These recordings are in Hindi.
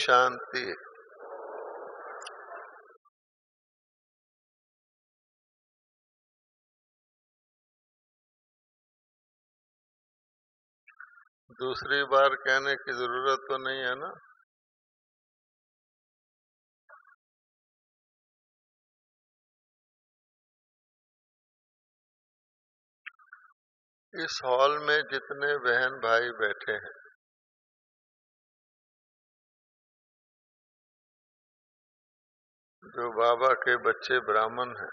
शांति। दूसरी बार कहने की जरूरत तो नहीं है ना। इस हॉल में जितने बहन भाई बैठे हैं, जो बाबा के बच्चे ब्राह्मण हैं,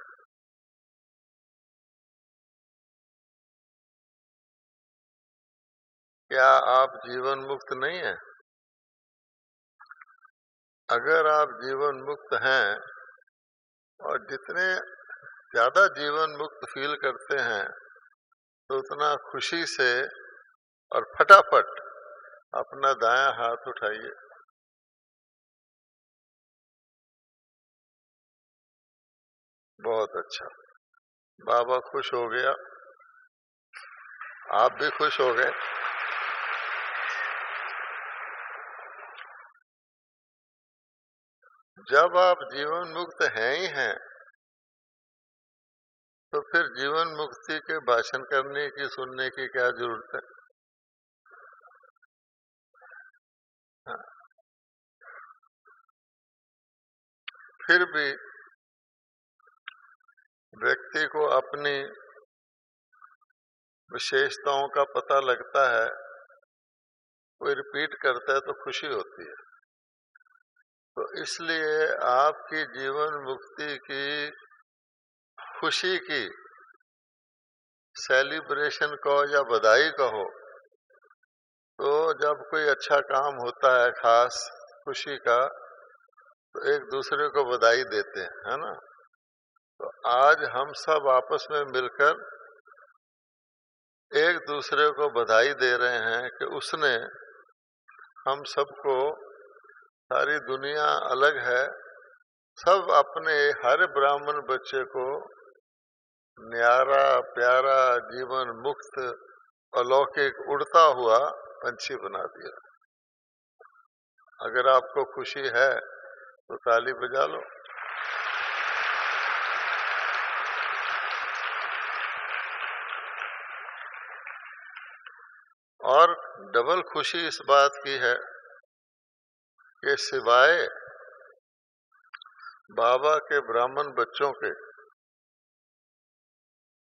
क्या आप जीवन मुक्त नहीं हैं? अगर आप जीवन मुक्त हैं और जितने ज्यादा जीवन मुक्त फील करते हैं तो उतना खुशी से और फटाफट अपना दायां हाथ उठाइए। बहुत अच्छा, बाबा खुश हो गया, आप भी खुश हो गए। जब आप जीवन मुक्त हैं ही हैं तो फिर जीवन मुक्ति के भाषण करने की, सुनने की क्या जरूरत है? हाँ। फिर भी व्यक्ति को अपनी विशेषताओं का पता लगता है, कोई रिपीट करता है तो खुशी होती है। तो इसलिए आपकी जीवन मुक्ति की खुशी की सेलिब्रेशन कहो या बधाई कहो, तो जब कोई अच्छा काम होता है खास खुशी का तो एक दूसरे को बधाई देते हैं, है ना। तो आज हम सब आपस में मिलकर एक दूसरे को बधाई दे रहे हैं कि उसने हम सबको, सारी दुनिया अलग है, सब अपने हर ब्राह्मण बच्चे को न्यारा प्यारा जीवन मुक्त अलौकिक उड़ता हुआ पंछी बना दिया। अगर आपको खुशी है तो ताली बजा लो। और डबल खुशी इस बात की है कि सिवाय बाबा के ब्राह्मण बच्चों के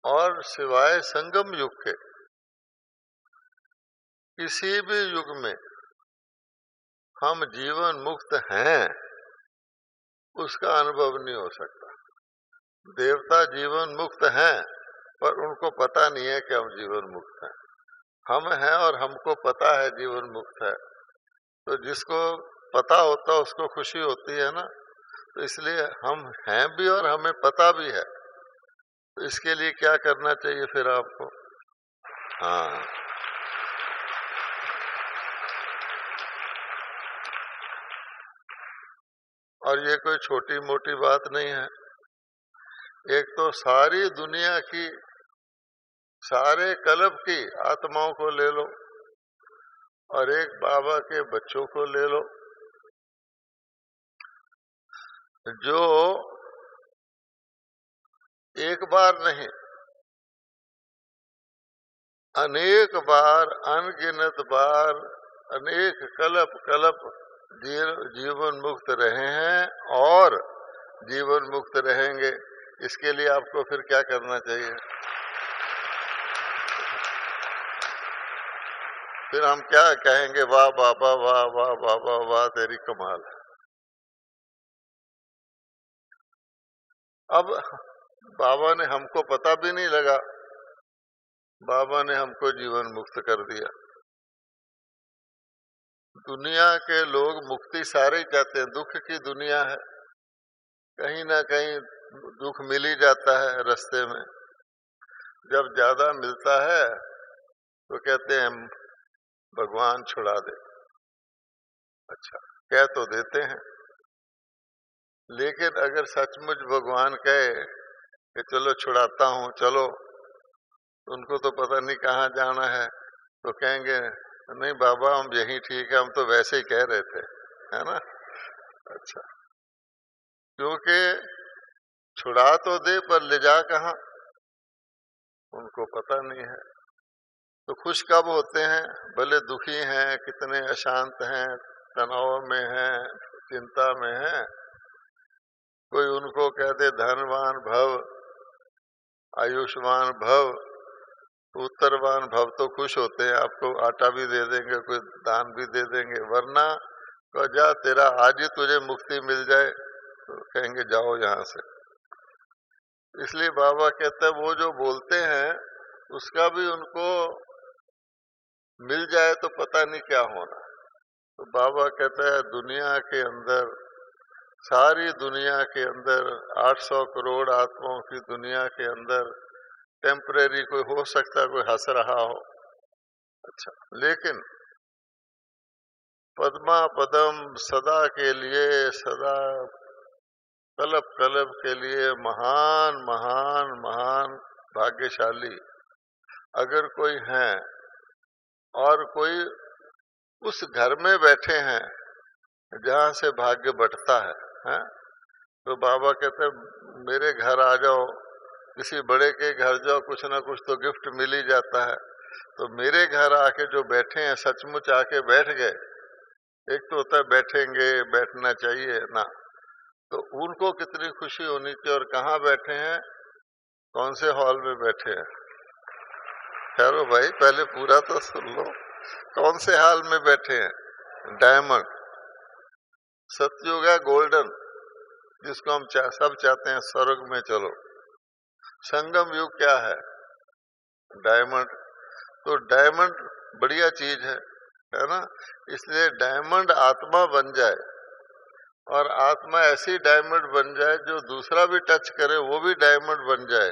और सिवाय संगम युग के किसी भी युग में हम जीवन मुक्त हैं उसका अनुभव नहीं हो सकता। देवता जीवन मुक्त हैं पर उनको पता नहीं है कि हम जीवन मुक्त हैं। हम हैं और हमको पता है जीवन मुक्त है, तो जिसको पता होता उसको खुशी होती है ना। तो इसलिए हम हैं भी और हमें पता भी है, तो इसके लिए क्या करना चाहिए फिर आपको? हाँ, और ये कोई छोटी मोटी बात नहीं है। एक तो सारी दुनिया की, सारे कल्प की आत्माओं को ले लो और एक बाबा के बच्चों को ले लो, जो एक बार नहीं अनेक बार, अनगिनत बार, अनेक कल्प कल्प जीवन मुक्त रहे हैं और जीवन मुक्त रहेंगे। इसके लिए आपको फिर क्या करना चाहिए? फिर हम क्या कहेंगे? वाह बाबा, वाह वाह बाबा, वाह तेरी कमाल है। अब बाबा ने हमको पता भी नहीं लगा, बाबा ने हमको जीवन मुक्त कर दिया। दुनिया के लोग मुक्ति सारे ही चाहते हैं, दुख की दुनिया है, कहीं ना कहीं दुख मिल ही जाता है रास्ते में। जब ज्यादा मिलता है तो कहते हैं भगवान छुड़ा दे। अच्छा, कह तो देते हैं, लेकिन अगर सचमुच भगवान कहे कि चलो छुड़ाता हूं चलो, उनको तो पता नहीं कहाँ जाना है, तो कहेंगे नहीं बाबा हम यही ठीक है, हम तो वैसे ही कह रहे थे। है ना। अच्छा, क्योंकि छुड़ा तो दे पर ले जा कहाँ, उनको पता नहीं है। तो खुश कब होते हैं, भले दुखी हैं, कितने अशांत हैं, तनाव में हैं, चिंता में हैं, कोई उनको कहते धनवान भव, आयुष्मान भव, उत्तरवान भव, तो खुश होते हैं, आपको आटा भी दे देंगे, कोई दान भी दे देंगे। वरना तो जा तेरा आज ही तुझे मुक्ति मिल जाए तो कहेंगे जाओ यहाँ से। इसलिए बाबा कहते हैं वो जो बोलते हैं उसका भी उनको मिल जाए तो पता नहीं क्या होना। तो बाबा कहता है दुनिया के अंदर, सारी दुनिया के अंदर 800 करोड़ आत्माओं की दुनिया के अंदर टेम्परेरी कोई हो सकता है, कोई हंस रहा हो। अच्छा, लेकिन पद्मा पदम सदा के लिए, सदा कल्प कल्प के लिए महान महान महान भाग्यशाली अगर कोई है और कोई उस घर में बैठे हैं जहां से भाग्य बढ़ता है? तो बाबा कहते हैं मेरे घर आ जाओ, किसी बड़े के घर जाओ, कुछ ना कुछ तो गिफ्ट मिल ही जाता है। तो मेरे घर आके जो बैठे हैं, सचमुच आके बैठ गए, एक तो होता है बैठेंगे, बैठना चाहिए ना, तो उनको कितनी खुशी होनी चाहिए। और कहाँ बैठे हैं, कौन से हॉल में बैठे हैं? ठहरो भाई, पहले पूरा तो सुन लो। कौन से हॉल में बैठे हैं? डायमंड। सतयुग है गोल्डन, जिसको हम सब चाहते हैं स्वर्ग में चलो। संगम युग क्या है? डायमंड। तो डायमंड बढ़िया चीज है ना। इसलिए डायमंड आत्मा बन जाए, और आत्मा ऐसी डायमंड बन जाए जो दूसरा भी टच करे वो भी डायमंड बन जाए।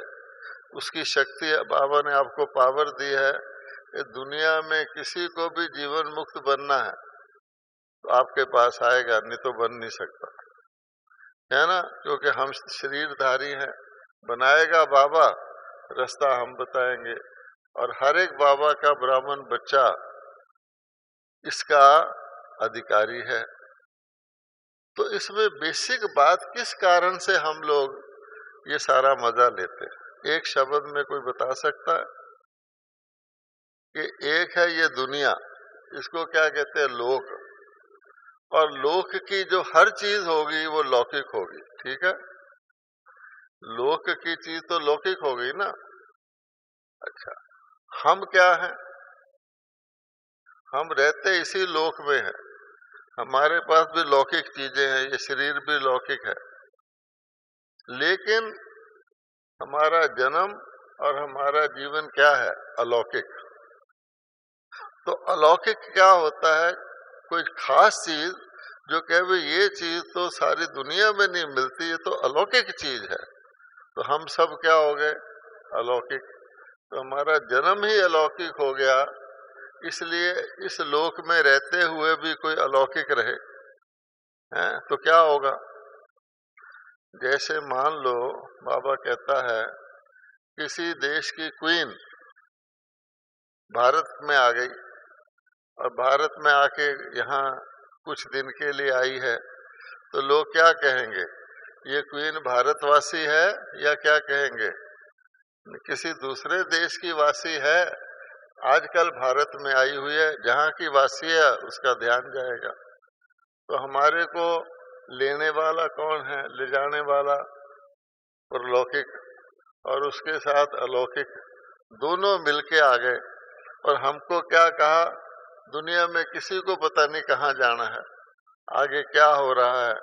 उसकी शक्ति बाबा ने आपको पावर दी है कि दुनिया में किसी को भी जीवन मुक्त बनना है तो आपके पास आएगा, नहीं तो बन नहीं सकता, है ना। क्योंकि हम शरीरधारी हैं। बनाएगा बाबा, रास्ता हम बताएंगे। और हर एक बाबा का ब्राह्मण बच्चा इसका अधिकारी है। तो इसमें बेसिक बात किस कारण से हम लोग ये सारा मजा लेते हैं, एक शब्द में कोई बता सकता है? कि एक है ये दुनिया, इसको क्या कहते हैं? लोक। और लोक की जो हर चीज होगी वो लौकिक होगी, ठीक है। लोक की चीज तो लौकिक हो गई ना। अच्छा, हम क्या हैं? हम रहते इसी लोक में हैं, हमारे पास भी लौकिक चीजें हैं, ये शरीर भी लौकिक है। लेकिन हमारा जन्म और हमारा जीवन क्या है? अलौकिक। तो अलौकिक क्या होता है? कोई खास चीज जो कहे भाई ये चीज तो सारी दुनिया में नहीं मिलती, ये तो अलौकिक चीज है। तो हम सब क्या हो गए? अलौकिक। तो हमारा जन्म ही अलौकिक हो गया। इसलिए इस लोक में रहते हुए भी कोई अलौकिक रहे हैं तो क्या होगा? जैसे मान लो बाबा कहता है किसी देश की क्वीन भारत में आ गई, और भारत में आके यहाँ कुछ दिन के लिए आई है, तो लोग क्या कहेंगे? ये क्वीन भारतवासी है या क्या कहेंगे? किसी दूसरे देश की वासी है, आजकल भारत में आई हुई है, जहाँ की वासी है उसका ध्यान जाएगा। तो हमारे को लेने वाला कौन है? ले जाने वाला परलौकिक और उसके साथ अलौकिक दोनों मिलके आ गए। और हमको क्या कहा? दुनिया में किसी को पता नहीं कहाँ जाना है, आगे क्या हो रहा है,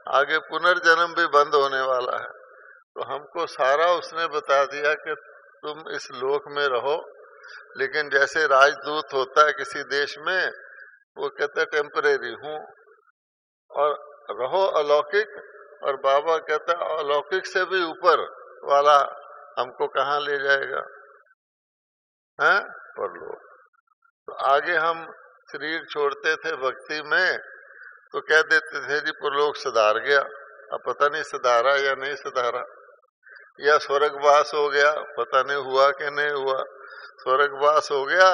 आगे पुनर्जन्म भी बंद होने वाला है। तो हमको सारा उसने बता दिया कि तुम इस लोक में रहो, लेकिन जैसे राजदूत होता है किसी देश में, वो कहते टेम्परेरी हूँ, और रहो अलौकिक। और बाबा कहता है अलौकिक से भी ऊपर वाला हमको कहाँ ले जाएगा? हैं? परलोक। तो आगे हम शरीर छोड़ते थे भक्ति में तो कह देते थे जी परलोक सुधार गया। अब पता नहीं सुधारा या नहीं सुधारा, या स्वर्गवास हो गया, पता नहीं हुआ कि नहीं हुआ। स्वर्गवास हो गया,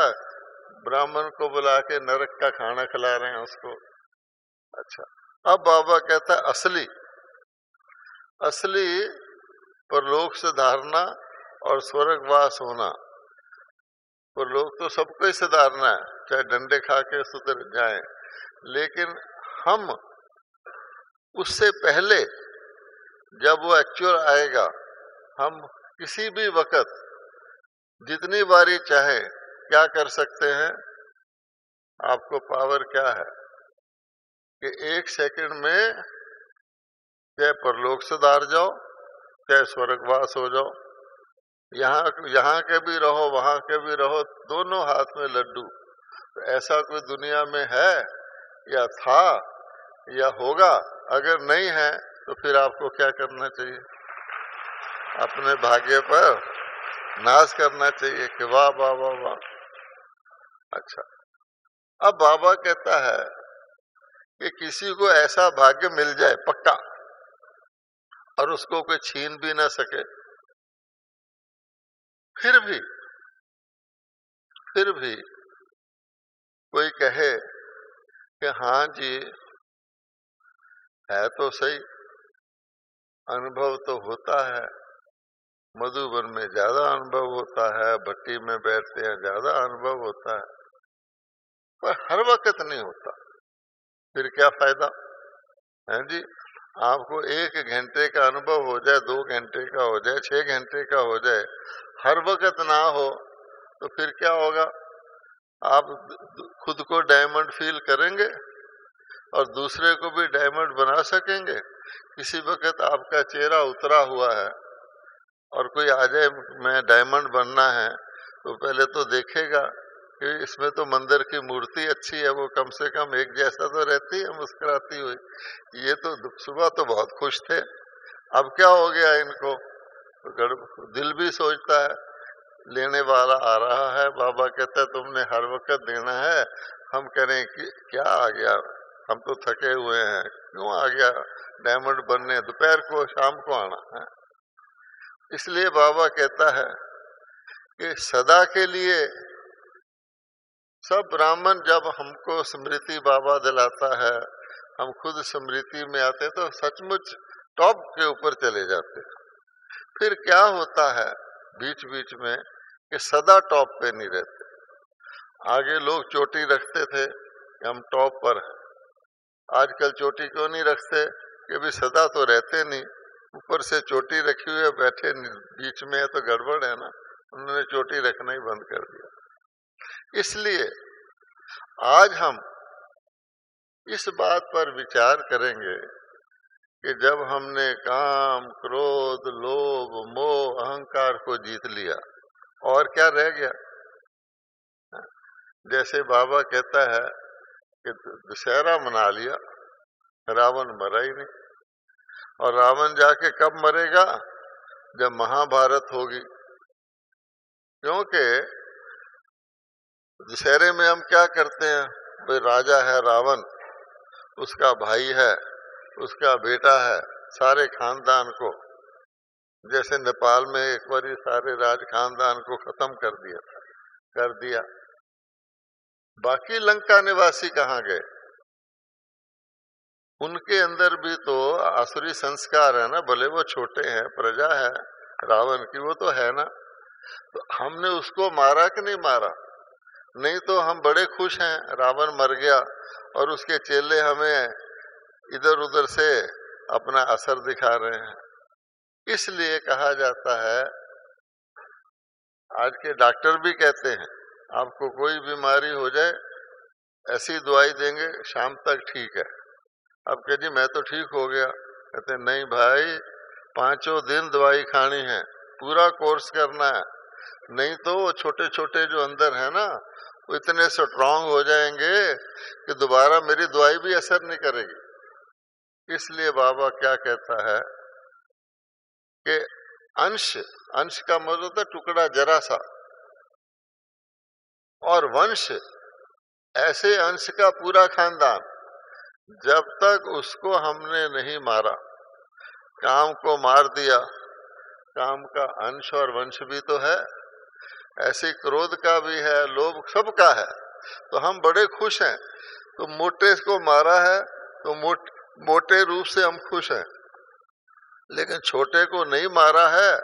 ब्राह्मण को बुला के नरक का खाना खिला रहे हैं उसको, अच्छा, अब बाबा कहता है असली परलोक से धारना और स्वर्गवास होना। परलोक तो सबको ही सुधारना है, चाहे डंडे खा के सुधर जाए, लेकिन हम उससे पहले जब वो एक्चुअल आएगा, हम किसी भी वक्त जितनी बारी चाहे क्या कर सकते हैं। आपको पावर क्या है कि 1 सेकंड में चाहे परलोक सुधार जाओ, चाहे स्वर्गवास हो जाओ। यहाँ के भी रहो, वहां के भी रहो, दोनों हाथ में लड्डू। तो ऐसा कोई दुनिया में है या था या होगा? अगर नहीं है तो फिर आपको क्या करना चाहिए? अपने भाग्य पर नाश करना चाहिए कि वाह वाह वाह वाह। अच्छा, अब बाबा कहता है कि किसी को ऐसा भाग्य मिल जाए पक्का, और उसको कोई छीन भी ना सके, फिर भी कोई कहे कि हाँ जी है तो सही, अनुभव तो होता है, मधुबन में ज्यादा अनुभव होता है, भट्टी में बैठते हैं ज्यादा अनुभव होता है, पर हर वक्त नहीं होता, फिर क्या फायदा है जी? आपको 1 घंटे का अनुभव हो जाए, 2 घंटे का हो जाए, 6 घंटे का हो जाए, हर वक्त ना हो तो फिर क्या होगा? आप खुद को डायमंड फील करेंगे और दूसरे को भी डायमंड बना सकेंगे? किसी वक्त आपका चेहरा उतरा हुआ है और कोई आ जाए मैं डायमंड बनना है, तो पहले तो देखेगा कि इसमें तो मंदिर की मूर्ति अच्छी है, वो कम से कम एक जैसा तो रहती है मुस्कुराती हुई। ये तो सुबह तो बहुत खुश थे, अब क्या हो गया इनको? तो दिल भी सोचता है लेने वाला आ रहा है, बाबा कहता है तुमने हर वक्त देना है। हम करें कि क्या आ गया, हम तो थके हुए हैं, क्यों आ गया डायमंड बनने? दोपहर को शाम को आना है। इसलिए बाबा कहता है कि सदा के लिए सब ब्राह्मण जब हमको स्मृति बाबा दिलाता है, हम खुद स्मृति में आते तो सचमुच टॉप के ऊपर चले जाते। फिर क्या होता है बीच बीच में कि सदा टॉप पे नहीं रहते। आगे लोग चोटी रखते थे कि हम टॉप पर हैं, आजकल चोटी क्यों नहीं रखते कि भी सदा तो रहते नहीं, ऊपर से चोटी रखी हुई है, बैठे बीच में है तो गड़बड़ है ना, उन्होंने चोटी रखना ही बंद कर दिया। इसलिए आज हम इस बात पर विचार करेंगे कि जब हमने काम, क्रोध, लोभ, मोह, अहंकार को जीत लिया और क्या रह गया? जैसे बाबा कहता है कि दशहरा मना लिया, रावण मरा ही नहीं, और रावण जाके कब मरेगा? जब महाभारत होगी। क्योंकि दशहरे में हम क्या करते हैं? भाई राजा है रावण, उसका भाई है, उसका बेटा है, सारे खानदान को, जैसे नेपाल में एक बार सारे राज खानदान को खत्म कर दिया। बाकी लंका निवासी कहाँ गए? उनके अंदर भी तो आसुरी संस्कार है ना, भले वो छोटे हैं, प्रजा है रावण की, वो तो है ना। तो हमने उसको मारा कि नहीं मारा? नहीं तो हम बड़े खुश हैं रावण मर गया और उसके चेले हमें इधर उधर से अपना असर दिखा रहे हैं। इसलिए कहा जाता है, आज के डॉक्टर भी कहते हैं आपको कोई बीमारी हो जाए ऐसी दवाई देंगे शाम तक ठीक है। अब कह जी मैं तो ठीक हो गया, कहते नहीं भाई 5 दिन दवाई खानी है, पूरा कोर्स करना है, नहीं तो वो छोटे छोटे जो अंदर है ना वो इतने स्ट्रांग हो जाएंगे कि दोबारा मेरी दवाई भी असर नहीं करेगी। इसलिए बाबा क्या कहता है कि अंश का मतलब होता है टुकड़ा जरा सा, और वंश ऐसे अंश का पूरा खानदान। जब तक उसको हमने नहीं मारा, काम को मार दिया, काम का अंश और वंश भी तो है, ऐसे क्रोध का भी है, लोभ सबका है, तो हम बड़े खुश हैं। तो मोटे को मारा है तो मोटे रूप से हम खुश हैं, लेकिन छोटे को नहीं मारा है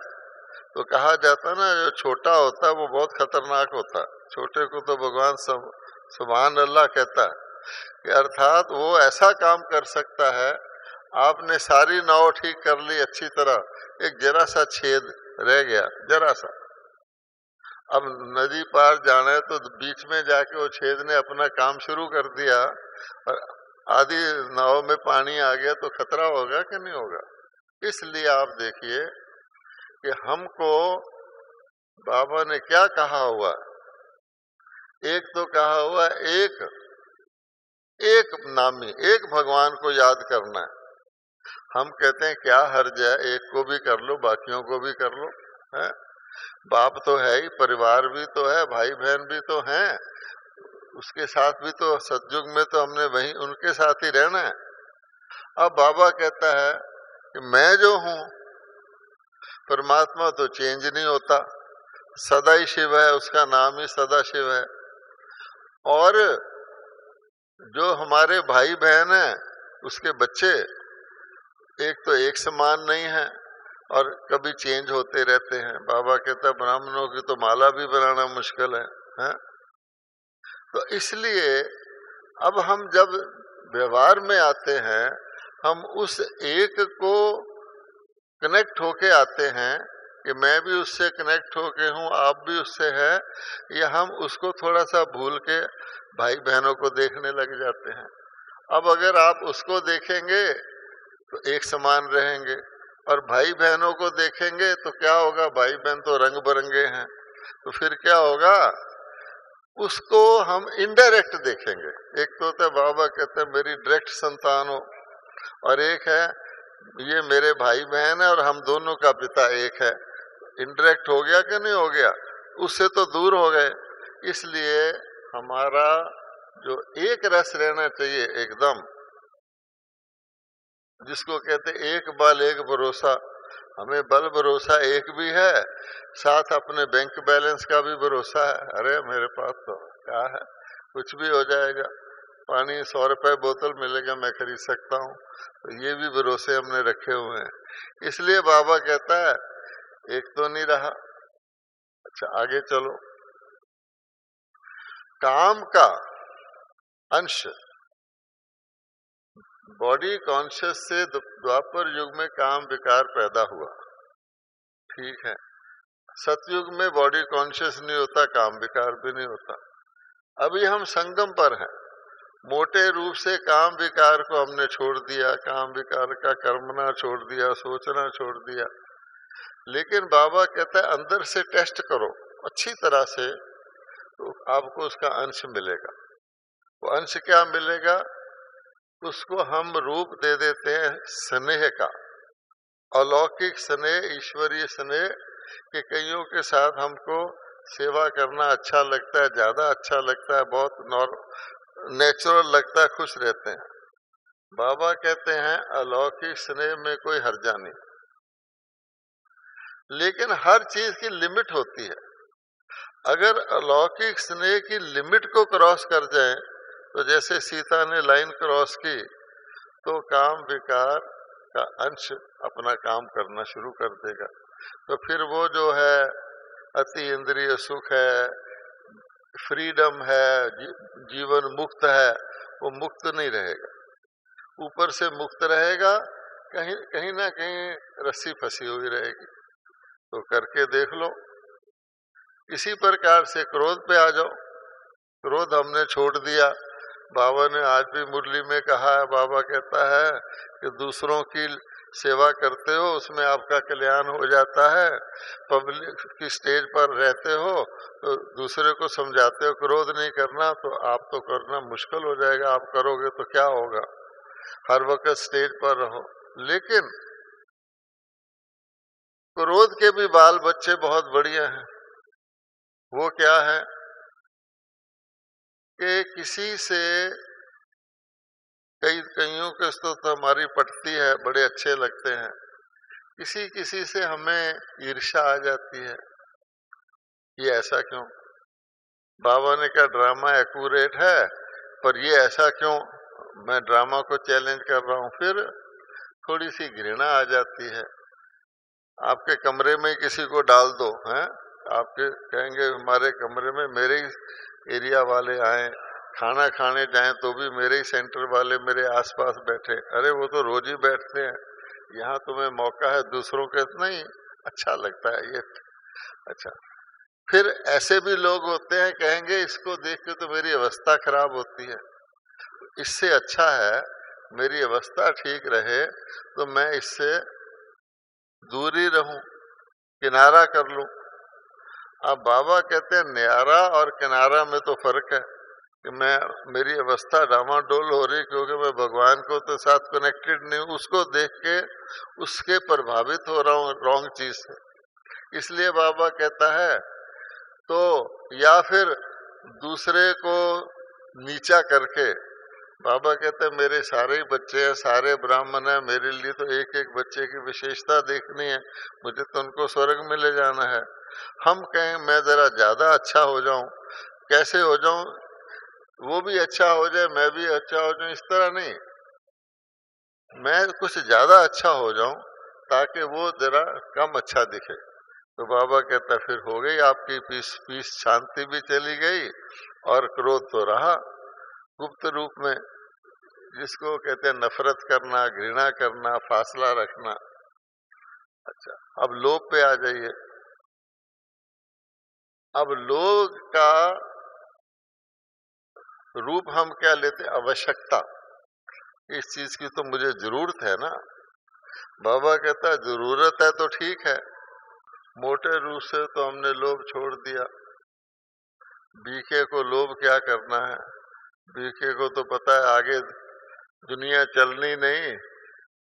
तो कहा जाता ना, जो छोटा होता है वो बहुत खतरनाक होता है। छोटे को तो भगवान सुभान अल्लाह कहता है कि अर्थात वो ऐसा काम कर सकता है, आपने सारी नाव ठीक कर ली अच्छी तरह, एक जरा सा छेद रह गया, जरा सा, अब नदी पार जाना है तो बीच में जाके वो छेद ने अपना काम शुरू कर दिया और आधी नाव में पानी आ गया तो खतरा होगा कि नहीं होगा। इसलिए आप देखिए कि हमको बाबा ने क्या कहा हुआ, एक तो कहा हुआ एक नामी, एक भगवान को याद करना है। हम कहते हैं क्या हर्ज है, एक को भी कर लो बाकियों को भी कर लो, है? बाप तो है ही, परिवार भी तो है, भाई बहन भी तो हैं, उसके साथ भी तो सतयुग में तो हमने वही उनके साथ ही रहना है। अब बाबा कहता है कि मैं जो हूं, परमात्मा तो चेंज नहीं होता, सदा ही शिव है, उसका नाम ही सदा शिव है। और जो हमारे भाई बहन हैं, उसके बच्चे एक तो एक समान नहीं है और कभी चेंज होते रहते हैं। बाबा कहता है ब्राह्मणों की तो माला भी बनाना मुश्किल है? तो इसलिए अब हम जब व्यवहार में आते हैं, हम उस एक को कनेक्ट होके आते हैं कि मैं भी उससे कनेक्ट होके हूँ, आप भी उससे है, या हम उसको थोड़ा सा भूल के भाई बहनों को देखने लग जाते हैं। अब अगर आप उसको देखेंगे तो एक समान रहेंगे, और भाई बहनों को देखेंगे तो क्या होगा, भाई बहन तो रंग बिरंगे हैं, तो फिर क्या होगा, उसको हम इनडायरेक्ट देखेंगे। एक तो होता है बाबा कहते हैं मेरी डायरेक्ट संतान हो, और एक है ये मेरे भाई बहन है और हम दोनों का पिता एक है। इनडायरेक्ट हो गया कि नहीं हो गया, उससे तो दूर हो गए। इसलिए हमारा जो एक रस रहना चाहिए एकदम, जिसको कहते एक बल एक भरोसा, हमें बल भरोसा एक भी है, साथ अपने बैंक बैलेंस का भी भरोसा है। अरे मेरे पास तो क्या है, कुछ भी हो जाएगा, पानी 100 रुपए बोतल मिलेगा, मैं खरीद सकता हूँ। तो ये भी भरोसे हमने रखे हुए हैं। इसलिए बाबा कहता है एक तो नहीं रहा। अच्छा आगे चलो, काम का अंश बॉडी कॉन्शियस से द्वापर युग में काम विकार पैदा हुआ, ठीक है। सतयुग में बॉडी कॉन्शियस नहीं होता, काम विकार भी नहीं होता। अभी हम संगम पर हैं, मोटे रूप से काम विकार को हमने छोड़ दिया, काम विकार का कर्मना छोड़ दिया, सोचना छोड़ दिया। लेकिन बाबा कहता है अंदर से टेस्ट करो अच्छी तरह से, तो आपको उसका अंश मिलेगा। वो अंश क्या मिलेगा, उसको हम रूप दे देते हैं स्नेह का, अलौकिक स्नेह, ईश्वरीय स्नेह, कि कईयों के साथ हमको सेवा करना अच्छा लगता है, ज्यादा अच्छा लगता है, बहुत नेचुरल लगता है, खुश रहते हैं। बाबा कहते हैं अलौकिक स्नेह में कोई हर्जा नहीं, लेकिन हर चीज की लिमिट होती है। अगर अलौकिक स्नेह की लिमिट को क्रॉस कर जाए, तो जैसे सीता ने लाइन क्रॉस की, तो काम विकार का अंश अपना काम करना शुरू कर देगा। तो फिर वो जो है अति इंद्रिय सुख है, फ्रीडम है, जीवन मुक्त है, वो मुक्त नहीं रहेगा। ऊपर से मुक्त रहेगा, कहीं कहीं ना कहीं रस्सी फंसी हुई रहेगी। तो करके देख लो। इसी प्रकार से क्रोध पे आ जाओ, क्रोध हमने छोड़ दिया। बाबा ने आज भी मुरली में कहा है, बाबा कहता है कि दूसरों की सेवा करते हो उसमें आपका कल्याण हो जाता है, पब्लिक की स्टेज पर रहते हो तो दूसरे को समझाते हो क्रोध नहीं करना, तो आप तो करना मुश्किल हो जाएगा, आप करोगे तो क्या होगा, हर वक्त स्टेज पर रहो। लेकिन क्रोध के भी बाल बच्चे बहुत बढ़िया हैं। वो क्या है कि किसी से कईयों के तो हमारी पटती है, बड़े अच्छे लगते हैं, किसी किसी से हमें ईर्ष्या आ जाती है, ये ऐसा क्यों। बाबा ने कहा ड्रामा एक्यूरेट है, पर ये ऐसा क्यों, मैं ड्रामा को चैलेंज कर रहा हूं, फिर थोड़ी सी घृणा आ जाती है। आपके कमरे में किसी को डाल दो, हैं, आपके कहेंगे हमारे कमरे में मेरे ही एरिया वाले आए, खाना खाने जाएं तो भी मेरे ही सेंटर वाले मेरे आसपास बैठे। अरे वो तो रोज ही बैठते हैं, यहाँ तुम्हें मौका है दूसरों के, नहीं अच्छा लगता है ये। अच्छा, फिर ऐसे भी लोग होते हैं कहेंगे इसको देख के तो मेरी अवस्था खराब होती है, इससे अच्छा है मेरी अवस्था ठीक रहे तो मैं इससे दूर ही रहूं, किनारा कर लूं। अब बाबा कहते हैं न्यारा और किनारा में तो फर्क है कि मैं, मेरी अवस्था डामाडोल हो रही क्योंकि मैं भगवान को तो साथ कनेक्टेड नहीं हूं, उसको देख के उसके प्रभावित हो रहा हूं रॉन्ग चीज से। इसलिए बाबा कहता है तो या फिर दूसरे को नीचा करके, बाबा कहते हैं मेरे सारे ही बच्चे हैं, सारे ब्राह्मण हैं, मेरे लिए तो एक एक बच्चे की विशेषता देखनी है, मुझे तो उनको स्वर्ग में ले जाना है। हम कहें मैं जरा ज्यादा अच्छा हो जाऊं, कैसे हो जाऊं, वो भी अच्छा हो जाए मैं भी अच्छा हो जाऊं, इस तरह नहीं, मैं कुछ ज्यादा अच्छा हो जाऊं ताकि वो जरा कम अच्छा दिखे। तो बाबा कहता फिर हो गई आपकी पीस पीस, शांति भी चली गई और क्रोध तो रहा गुप्त रूप में, जिसको कहते हैं नफरत करना, घृणा करना, फासला रखना। अच्छा, अब लोभ पे आ जाइए। अब लोभ का रूप हम क्या लेते, आवश्यकता, इस चीज की तो मुझे जरूरत है ना। बाबा कहता है जरूरत है तो ठीक है, मोटे रूप से तो हमने लोभ छोड़ दिया। बीके को लोभ क्या करना है, बीके को तो पता है आगे दुनिया चलनी नहीं,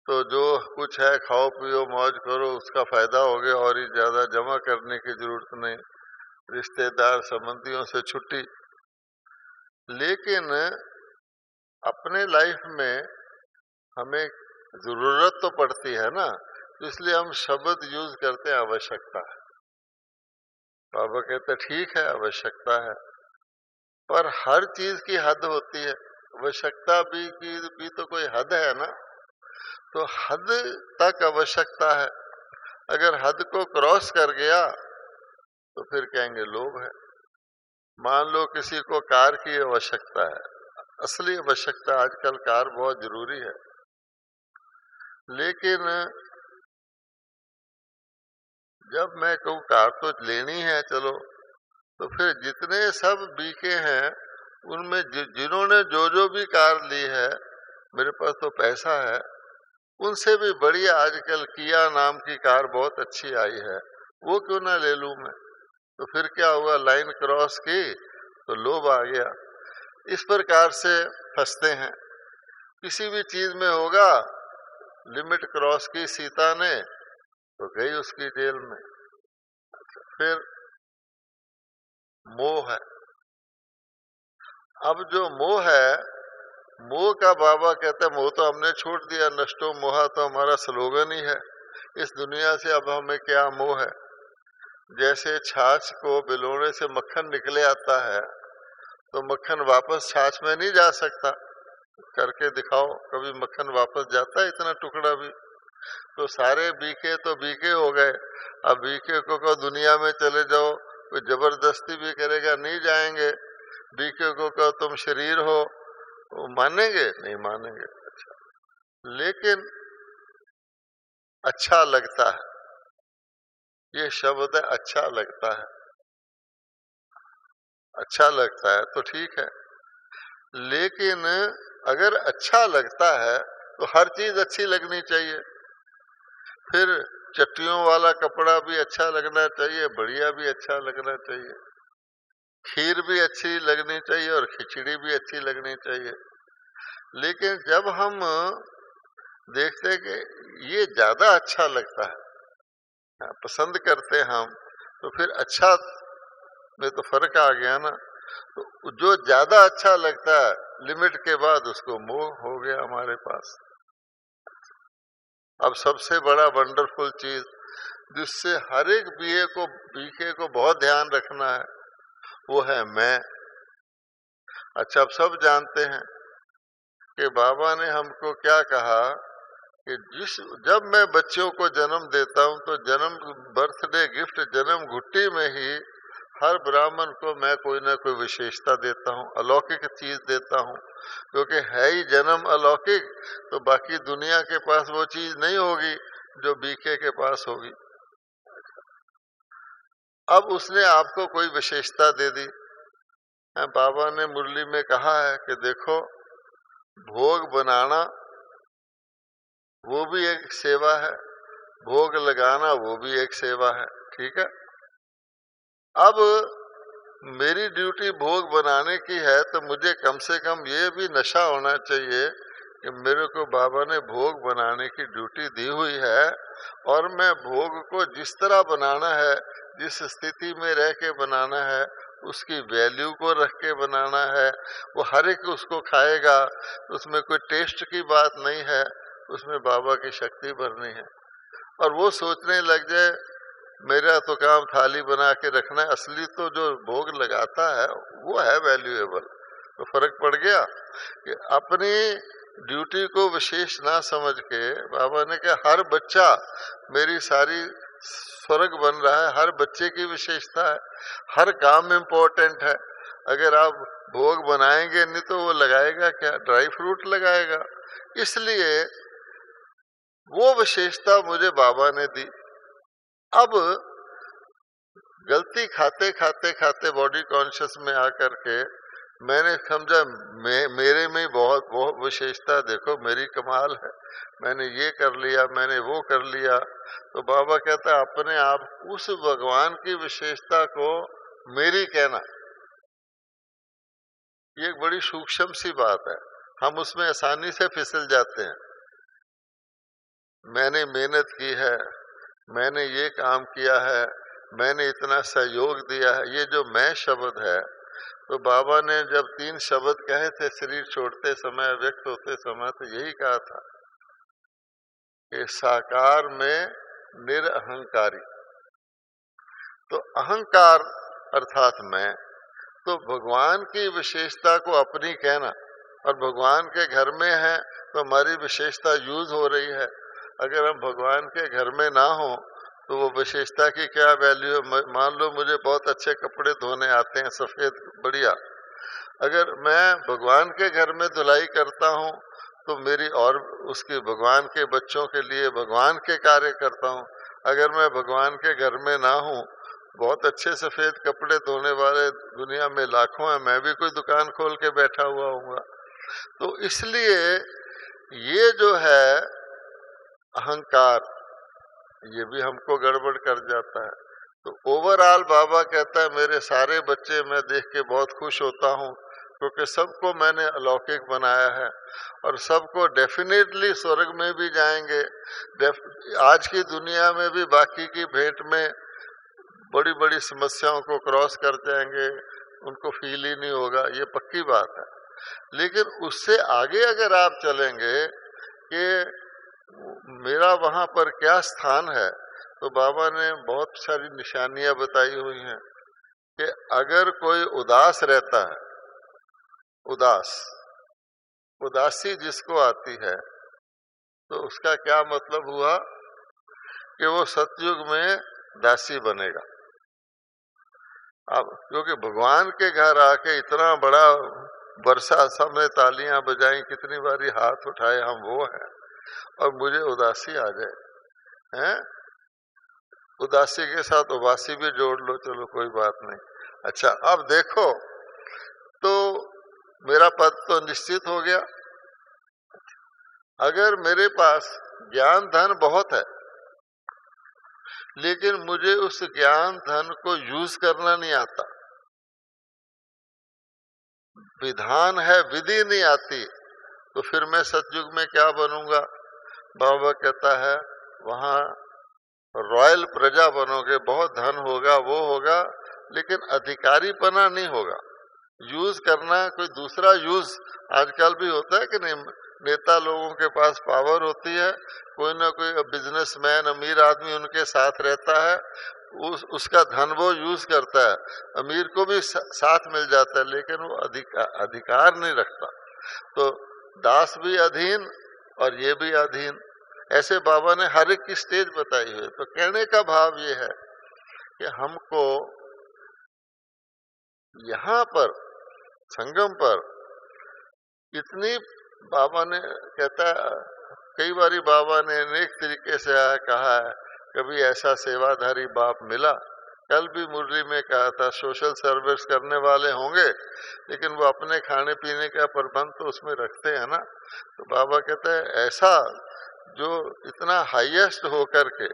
तो जो कुछ है खाओ पियो मौज करो, उसका फायदा हो गया और ही ज्यादा जमा करने की जरूरत नहीं, रिश्तेदार संबंधियों से छुट्टी। लेकिन अपने लाइफ में हमें जरूरत तो पड़ती है ना, तो इसलिए हम शब्द यूज करते हैं आवश्यकता। बाबा कहते ठीक है आवश्यकता है, पर हर चीज की हद होती है, आवश्यकता भी की भी तो कोई हद है ना, तो हद तक आवश्यकता है। अगर हद को क्रॉस कर गया तो फिर कहेंगे लोभ है। मान लो किसी को कार की आवश्यकता है, असली आवश्यकता आजकल कार बहुत जरूरी है, लेकिन जब मैं कहूँ कार तो लेनी है चलो, तो फिर जितने सब बीके हैं उनमें जिन्होंने जो जो भी कार ली है, मेरे पास तो पैसा है, उनसे भी बढ़िया आजकल किया नाम की कार बहुत अच्छी आई है, वो क्यों ना ले लूं मैं। तो फिर क्या हुआ, लाइन क्रॉस की तो लोभ आ गया। इस प्रकार से फंसते हैं। किसी भी चीज में होगा, लिमिट क्रॉस की सीता ने तो गई उसकी जेल में। फिर मोह है। अब जो मोह है, मोह का बाबा कहते हैं मोह तो हमने छोड़ दिया, नष्टो मोहा तो हमारा स्लोगन ही है। इस दुनिया से अब हमें क्या मोह है। जैसे छाछ को बिलोने से मक्खन निकले आता है, तो मक्खन वापस छाछ में नहीं जा सकता, करके दिखाओ कभी मक्खन वापस जाता है इतना टुकड़ा भी। तो सारे बीके तो बीके हो गए, अब बीके को दुनिया में चले जाओ, कोई जबरदस्ती भी करेगा नहीं जाएंगे। बीके को कहो तुम शरीर हो, वो मानेंगे नहीं मानेंगे। अच्छा, लेकिन अच्छा लगता है, ये शब्द है अच्छा लगता है, अच्छा लगता है तो ठीक है, लेकिन अगर अच्छा लगता है तो हर चीज अच्छी लगनी चाहिए। फिर चट्टियों वाला कपड़ा भी अच्छा लगना चाहिए, बढ़िया भी अच्छा लगना चाहिए, खीर भी अच्छी लगनी चाहिए और खिचड़ी भी अच्छी लगनी चाहिए। लेकिन जब हम देखते हैं कि ये ज्यादा अच्छा लगता है, पसंद करते हैं हम, तो फिर अच्छा में तो फर्क आ गया ना। तो जो ज्यादा अच्छा लगता है लिमिट के बाद उसको मोह हो गया हमारे पास। अब सबसे बड़ा वंडरफुल चीज जिससे हर एक बीके को बहुत ध्यान रखना है, वो है मैं। अच्छा, अब सब जानते हैं कि बाबा ने हमको क्या कहा कि जब मैं बच्चों को जन्म देता हूं तो जन्म बर्थडे गिफ्ट जन्म घुट्टी में ही हर ब्राह्मण को मैं कोई ना कोई विशेषता देता हूं, अलौकिक चीज देता हूं, क्योंकि है ही जन्म अलौकिक, तो बाकी दुनिया के पास वो चीज नहीं होगी जो बीके के पास होगी। अब उसने आपको कोई विशेषता दे दी। बाबा ने मुरली में कहा है कि देखो, भोग बनाना वो भी एक सेवा है, भोग लगाना वो भी एक सेवा है, ठीक है। अब मेरी ड्यूटी भोग बनाने की है, तो मुझे कम से कम ये भी नशा होना चाहिए कि मेरे को बाबा ने भोग बनाने की ड्यूटी दी हुई है, और मैं भोग को जिस तरह बनाना है, जिस स्थिति में रह के बनाना है, उसकी वैल्यू को रख के बनाना है, वो हर एक उसको खाएगा, उसमें कोई टेस्ट की बात नहीं है, उसमें बाबा की शक्ति भरनी है। और वो सोचने लग जाए मेरा तो काम थाली बना के रखना है, असली तो जो भोग लगाता है वो है वैल्यूएबल। तो फर्क पड़ गया कि अपनी ड्यूटी को विशेष ना समझ के बाबा ने कहा हर बच्चा मेरी सारी स्वर्ग बन रहा है, हर बच्चे की विशेषता है, हर काम इम्पोर्टेंट है। अगर आप भोग बनाएंगे नहीं तो वो लगाएगा क्या, ड्राई फ्रूट लगाएगा। इसलिए वो विशेषता मुझे बाबा ने दी। अब गलती खाते खाते खाते बॉडी कॉन्शियस में आकर के मैंने समझा मेरे में बहुत बहुत विशेषता, देखो मेरी कमाल है, मैंने ये कर लिया, मैंने वो कर लिया। तो बाबा कहता है अपने आप उस भगवान की विशेषता को मेरी कहना, ये एक बड़ी सूक्ष्म सी बात है, हम उसमें आसानी से फिसल जाते हैं। मैंने मेहनत की है, मैंने ये काम किया है, मैंने इतना सहयोग दिया है, ये जो मैं शब्द है, तो बाबा ने जब 3 शब्द कहे थे शरीर छोड़ते समय, व्यक्त होते समय, तो यही कहा था कि साकार में निरअहंकारी। तो अहंकार अर्थात मैं, तो भगवान की विशेषता को अपनी कहना, और भगवान के घर में है तो हमारी विशेषता यूज हो रही है। अगर हम भगवान के घर में ना हो तो वो विशेषता की क्या वैल्यू। मान लो मुझे बहुत अच्छे कपड़े धोने आते हैं, सफेद बढ़िया, अगर मैं भगवान के घर में धुलाई करता हूँ तो मेरी, और उसके भगवान के बच्चों के लिए भगवान के कार्य करता हूँ। अगर मैं भगवान के घर में ना हूँ, बहुत अच्छे सफेद कपड़े धोने वाले दुनिया में लाखों हैं, मैं भी कोई दुकान खोल के बैठा हुआ हूँगा। तो इसलिए ये जो है अहंकार, ये भी हमको गड़बड़ कर जाता है। तो ओवरऑल बाबा कहता है मेरे सारे बच्चे मैं देख के बहुत खुश होता हूँ, क्योंकि सबको मैंने अलौकिक बनाया है, और सबको डेफिनेटली स्वर्ग में भी जाएंगे, आज की दुनिया में भी बाकी की भेंट में बड़ी बड़ी समस्याओं को क्रॉस कर जाएंगे, उनको फील ही नहीं होगा, ये पक्की बात है। लेकिन उससे आगे अगर आप चलेंगे कि मेरा वहां पर क्या स्थान है, तो बाबा ने बहुत सारी निशानियां बताई हुई हैं कि अगर कोई उदास रहता है, उदासी जिसको आती है, तो उसका क्या मतलब हुआ कि वो सतयुग में दासी बनेगा। अब क्योंकि भगवान के घर आके इतना बड़ा वर्षा, सबने तालियां बजाई, कितनी बारी हाथ उठाए, हम वो हैं, और मुझे उदासी आ जाए, हैं? उदासी के साथ उबासी भी जोड़ लो, चलो कोई बात नहीं। अच्छा, अब देखो, तो मेरा पद तो निश्चित हो गया। अगर मेरे पास ज्ञान धन बहुत है, लेकिन मुझे उस ज्ञान धन को यूज करना नहीं आता, विधान है विधि नहीं आती, तो फिर मैं सतयुग में क्या बनूंगा। बाबा कहता है वहां रॉयल प्रजा बनोगे, बहुत धन होगा, वो होगा, लेकिन अधिकारीपना नहीं होगा। यूज करना, कोई दूसरा यूज आजकल भी होता है कि नहीं, नेता लोगों के पास पावर होती है, कोई ना कोई बिजनेसमैन अमीर आदमी उनके साथ रहता है, उसका धन वो यूज करता है, अमीर को भी साथ मिल जाता है, लेकिन वो अधिकार नहीं रखता। तो दास भी अधीन और ये भी अधीन। ऐसे बाबा ने हर एक की स्टेज बताई हुई। तो कहने का भाव ये है कि हमको यहाँ पर संगम पर इतनी, बाबा ने कहता है, कई बारी बाबा ने अनेक तरीके से कहा है, कभी ऐसा सेवाधारी बाप मिला, कल भी मुरली में कहा था, सोशल सर्विस करने वाले होंगे लेकिन वो अपने खाने पीने का प्रबंध तो उसमें रखते हैं ना। तो बाबा कहते हैं ऐसा जो इतना हाईएस्ट होकर के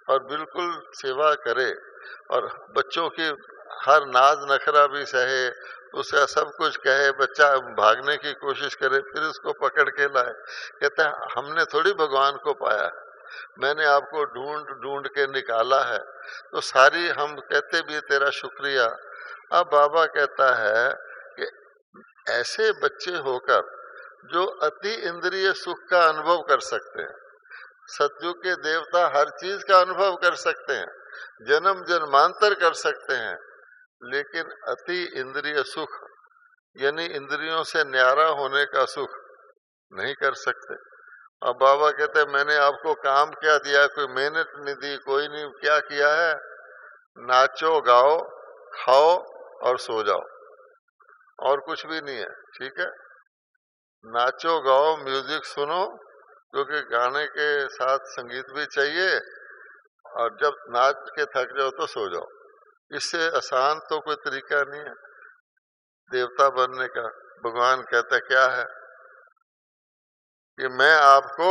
और बिल्कुल सेवा करे और बच्चों की हर नाज नखरा भी सहे, उसका सब कुछ कहे, बच्चा भागने की कोशिश करे फिर उसको पकड़ के लाए। कहता है हमने थोड़ी भगवान को पाया है, मैंने आपको ढूंढ ढूंढ के निकाला है। तो सारी हम कहते भी तेरा शुक्रिया। अब बाबा कहता है कि ऐसे बच्चे होकर जो अति इंद्रिय सुख का अनुभव कर सकते हैं, सतयुग के देवता हर चीज का अनुभव कर सकते हैं, जन्म जन्मांतर कर सकते हैं, लेकिन अति इंद्रिय सुख यानी इंद्रियों से न्यारा होने का सुख नहीं कर सकते। अब बाबा कहते हैं मैंने आपको काम क्या दिया, कोई मेहनत नहीं दी, कोई नहीं, क्या किया है, नाचो गाओ खाओ और सो जाओ, और कुछ भी नहीं है। ठीक है, नाचो गाओ म्यूजिक सुनो, क्योंकि गाने के साथ संगीत भी चाहिए, और जब नाच के थक जाओ तो सो जाओ। इससे आसान तो कोई तरीका नहीं है देवता बनने का। भगवान कहता क्या है कि मैं आपको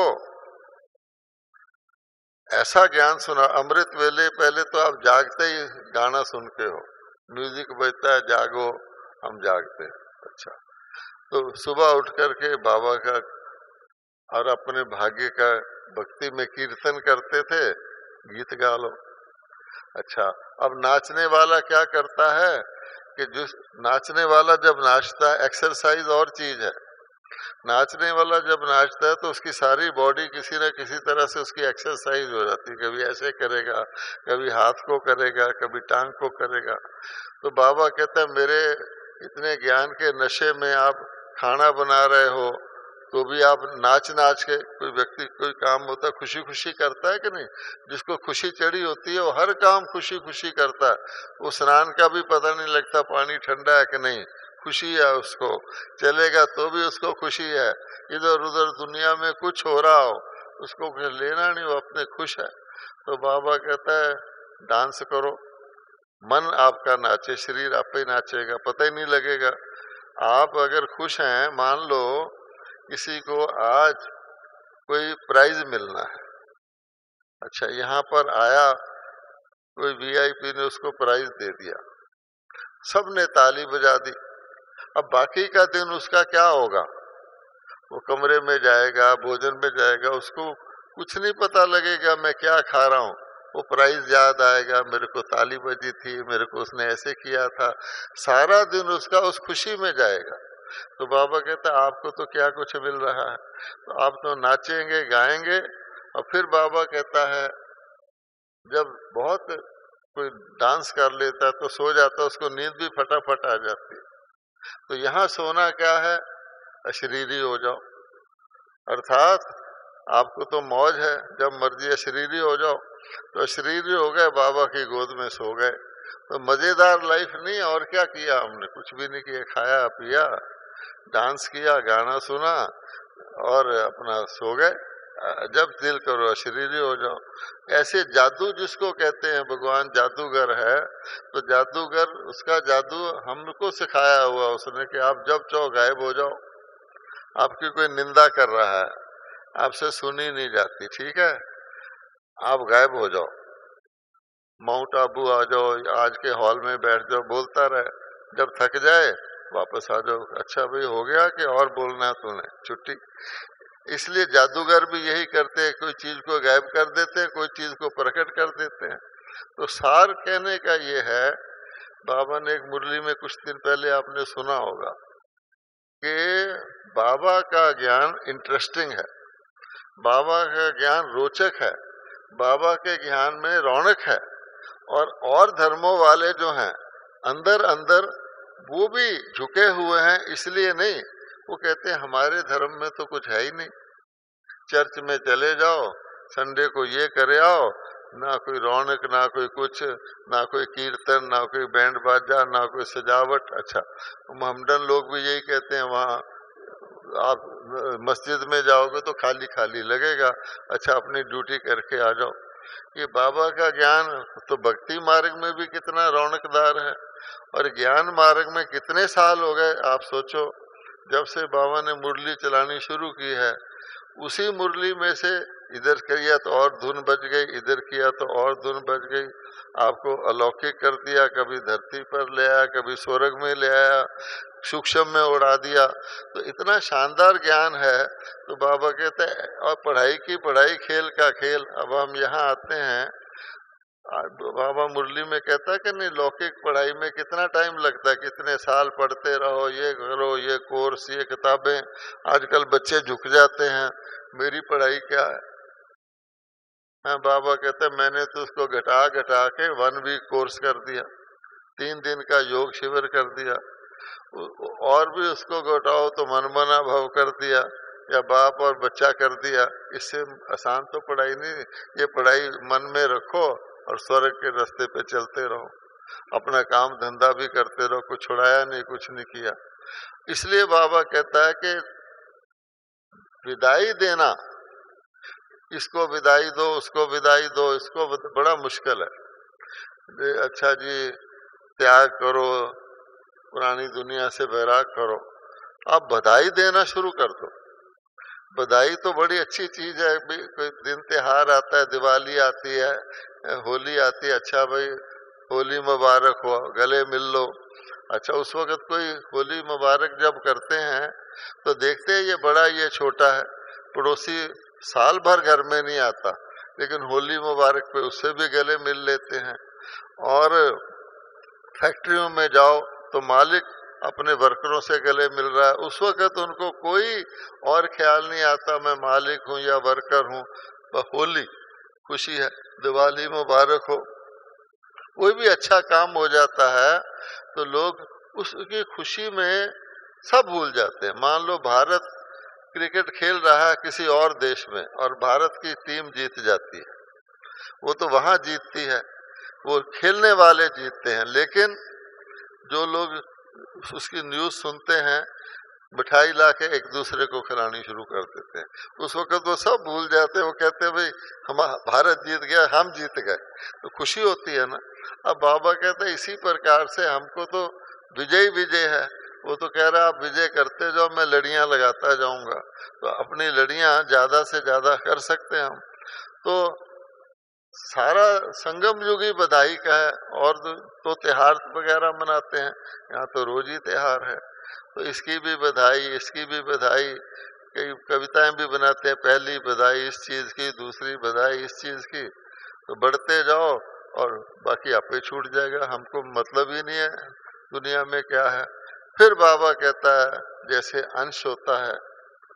ऐसा ज्ञान सुना, अमृत वेले पहले तो आप जागते ही गाना सुनते हो, म्यूजिक बजता है, जागो, हम जागते हैं। अच्छा, तो सुबह उठ करके बाबा का और अपने भाग्य का भक्ति में कीर्तन करते थे, गीत गा लो। अच्छा, अब नाचने वाला क्या करता है कि जिस नाचने वाला जब नाचता है, एक्सरसाइज और चीज है, नाचने वाला जब नाचता है तो उसकी सारी बॉडी किसी न किसी तरह से उसकी एक्सरसाइज हो जाती है, कभी ऐसे करेगा, कभी हाथ को करेगा, कभी टांग को करेगा। तो बाबा कहता है मेरे इतने ज्ञान के नशे में आप खाना बना रहे हो तो भी आप नाच नाच के, कोई व्यक्ति कोई काम होता है खुशी खुशी करता है कि नहीं, जिसको खुशी चढ़ी होती है वो हर काम खुशी खुशी करता है, वो स्नान का भी पता नहीं लगता पानी ठंडा है कि नहीं, खुशी है उसको, चलेगा तो भी उसको खुशी है, इधर उधर दुनिया में कुछ हो रहा हो उसको कुछ लेना नहीं, वो अपने खुश है। तो बाबा कहता है डांस करो, मन आपका नाचे, शरीर आप ही नाचेगा, पता ही नहीं लगेगा। आप अगर खुश हैं, मान लो किसी को आज कोई प्राइज मिलना है, अच्छा यहाँ पर आया कोई वीआईपी ने उसको प्राइज दे दिया, सबने ताली बजा दी, अब बाकी का दिन उसका क्या होगा, वो कमरे में जाएगा, भोजन में जाएगा, उसको कुछ नहीं पता लगेगा मैं क्या खा रहा हूँ, वो प्राइज याद आएगा, मेरे को ताली बजी थी, मेरे को उसने ऐसे किया था, सारा दिन उसका उस खुशी में जाएगा। तो बाबा कहता है आपको तो क्या कुछ मिल रहा है, तो आप तो नाचेंगे गाएंगे। और फिर बाबा कहता है जब बहुत कोई डांस कर लेता है तो सो जाता है, उसको नींद भी फटाफट आ जाती है। तो यहाँ सोना क्या है, अशरीरी हो जाओ, अर्थात आपको तो मौज है, जब मर्जी अशरीरी हो जाओ, तो अशरीरी हो गए, बाबा की गोद में सो गए। तो मजेदार लाइफ नहीं, और क्या किया हमने, कुछ भी नहीं किया, खाया पिया, डांस किया, गाना सुना और अपना सो गए। जब दिल करो अशरीरी हो जाओ। ऐसे जादू जिसको कहते हैं, भगवान जादूगर है, तो जादूगर उसका जादू हमको सिखाया हुआ उसने कि आप जब चाहो गायब हो जाओ, आपकी कोई निंदा कर रहा है, आपसे सुनी नहीं जाती, ठीक है, आप गायब हो जाओ, माउंट आबू आ जाओ, आज के हॉल में बैठ जाओ, बोलता रहे, जब थक जाए वापस आ जाओ, अच्छा भाई हो गया कि और बोलना है तूने, छुट्टी। इसलिए जादूगर भी यही करते हैं, कोई चीज को गायब कर देते हैं, कोई चीज को प्रकट कर देते हैं। तो सार कहने का ये है, बाबा ने एक मुरली में कुछ दिन पहले आपने सुना होगा कि बाबा का ज्ञान इंटरेस्टिंग है, बाबा का ज्ञान रोचक है, बाबा के ज्ञान में रौनक है, और धर्मों वाले जो हैं अंदर अंदर वो भी झुके हुए हैं, इसलिए नहीं, वो कहते हैं हमारे धर्म में तो कुछ है ही नहीं, चर्च में चले जाओ, संडे को ये करे आओ, ना कोई रौनक, ना कोई कुछ, ना कोई कीर्तन, ना कोई बैंड बाजा, ना कोई सजावट। अच्छा, मोहम्मदन लोग भी यही कहते हैं, वहाँ आप मस्जिद में जाओगे तो खाली खाली लगेगा। अच्छा, अपनी ड्यूटी करके आ जाओ। ये बाबा का ज्ञान तो भक्ति मार्ग में भी कितना रौनकदार है, और ज्ञान मार्ग में कितने साल हो गए आप सोचो, जब से बाबा ने मुरली चलानी शुरू की है। उसी मुरली में से इधर किया तो और धुन बज गई, इधर किया तो और धुन बज गई, आपको अलौकिक कर दिया, कभी धरती पर ले आया, कभी स्वर्ग में ले आया, सूक्ष्म में उड़ा दिया। तो इतना शानदार ज्ञान है। तो बाबा कहते हैं और पढ़ाई की पढ़ाई, खेल का खेल। अब हम यहाँ आते हैं, बाबा मुरली में कहता है कि नहीं, लौकिक पढ़ाई में कितना टाइम लगता है, कितने साल पढ़ते रहो, ये करो, ये कोर्स, ये किताबें। आजकल बच्चे झुक जाते हैं, मेरी पढ़ाई क्या है। हाँ, बाबा कहते हैं मैंने तो उसको घटा घटा के 1 वीक कोर्स कर दिया, 3 दिन का योग शिविर कर दिया, और भी उसको घटाओ तो मनमना भाव कर दिया, या बाप और बच्चा कर दिया। इससे आसान तो पढ़ाई नहीं। ये पढ़ाई मन में रखो और स्वर्ग के रास्ते पे चलते रहो, अपना काम धंधा भी करते रहो, कुछ छुड़ाया नहीं, कुछ नहीं किया। इसलिए बाबा कहता है कि विदाई देना, इसको विदाई दो, उसको विदाई दो, इसको बड़ा मुश्किल है। अच्छा जी, त्याग करो, पुरानी दुनिया से वैराग करो, आप बधाई देना शुरू कर दो। बधाई तो बड़ी अच्छी चीज है। कोई दिन त्योहार आता है, दिवाली आती है, होली आती है, अच्छा भाई होली मुबारक हो, गले मिल लो। अच्छा, उस वक्त कोई होली मुबारक जब करते हैं तो देखते हैं ये बड़ा, ये छोटा है, पड़ोसी साल भर घर में नहीं आता, लेकिन होली मुबारक पे उससे भी गले मिल लेते हैं। और फैक्ट्रियों में जाओ तो मालिक अपने वर्करों से गले मिल रहा है, उस वक्त उनको कोई और ख्याल नहीं आता मैं मालिक हूं या वर्कर हूं। होली खुशी है, दिवाली मुबारक हो, कोई भी अच्छा काम हो जाता है तो लोग उसकी खुशी में सब भूल जाते हैं। मान लो भारत क्रिकेट खेल रहा है किसी और देश में और भारत की टीम जीत जाती है, वो तो वहां जीतती है, वो खेलने वाले जीतते हैं, लेकिन जो लोग उसकी न्यूज सुनते हैं, मिठाई लाके एक दूसरे को खिलानी शुरू कर देते हैं। उस वक्त वो सब भूल जाते हैं, वो कहते हैं भाई हम भारत जीत गया, हम जीत गए, तो खुशी होती है ना। अब बाबा कहते हैं इसी प्रकार से हमको तो विजय विजय है। वो तो कह रहा है आप विजय करते जाओ, मैं लड़ियां लगाता जाऊंगा, तो अपनी लड़ियां ज्यादा से ज्यादा कर सकते हैं हम। तो सारा संगम युग ही बधाई का है। और तो त्योहार वगैरह मनाते हैं, यहाँ तो रोज ही त्योहार है, तो इसकी भी बधाई, इसकी भी बधाई। कई कविताएं भी बनाते हैं, पहली बधाई इस चीज की, दूसरी बधाई इस चीज की, तो बढ़ते जाओ और बाकी आपे छूट जाएगा, हमको मतलब ही नहीं है दुनिया में क्या है। फिर बाबा कहता है जैसे अंश होता है,